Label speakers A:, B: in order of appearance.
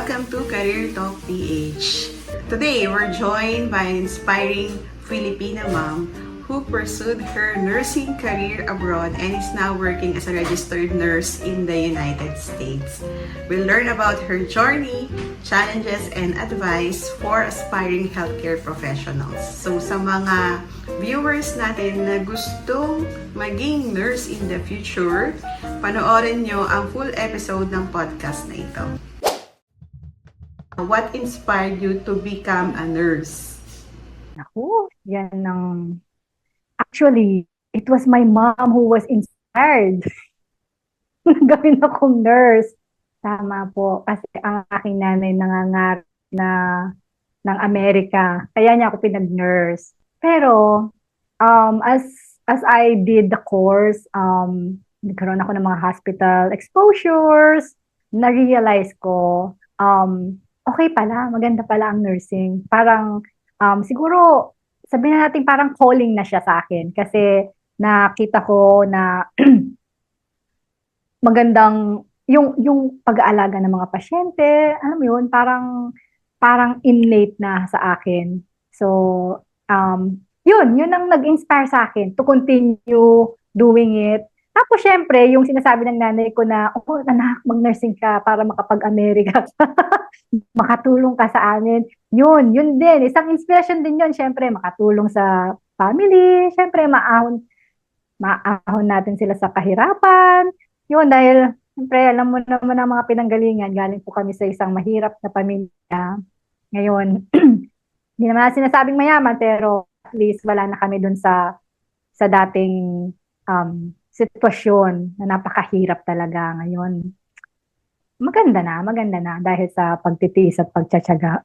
A: welcome to Career Talk PH. Today, we're joined by an inspiring Filipina mom who pursued her nursing career abroad and is now working as a registered nurse in the United States. We'll learn about her journey, challenges, and advice for aspiring healthcare professionals. So sa mga viewers natin na gustong maging nurse in the future, panoorin nyo ang full episode ng podcast na ito. What inspired you to become a nurse?
B: Naku, yan ang... Actually, it was my mom who was inspired na gawin akong nurse. Tama po, kasi ang aking nanay nangangarap na ng Amerika. Kaya niya ako pinag-nurse. Pero, as I did the course, nagkaroon ako ng mga hospital exposures, na-realize ko, okay pala, maganda pala ang nursing. Parang, siguro, sabihin na natin parang calling na siya sa akin kasi nakita ko na magandang yung pag-aalaga ng mga pasyente, alam mo yun, parang innate na sa akin. So, yun ang nag-inspire sa akin to continue doing it. Tapos syempre, yung sinasabi ng nanay ko na, oh, anak, mag-nursing ka para makapag-Amerika ka. Makatulong ka sa amin. Yun din. Isang inspiration din yun. Syempre, makatulong sa family. Syempre, maahon natin sila sa kahirapan. Yun, dahil, syempre, alam mo naman ang mga pinanggalingan. Galing po kami sa isang mahirap na pamilya. Ngayon, hindi naman sinasabing mayaman, pero at least wala na kami dun sa dating sitwasyon na napakahirap talaga ngayon. Maganda na dahil sa pagtitiis at pagtsatsaga.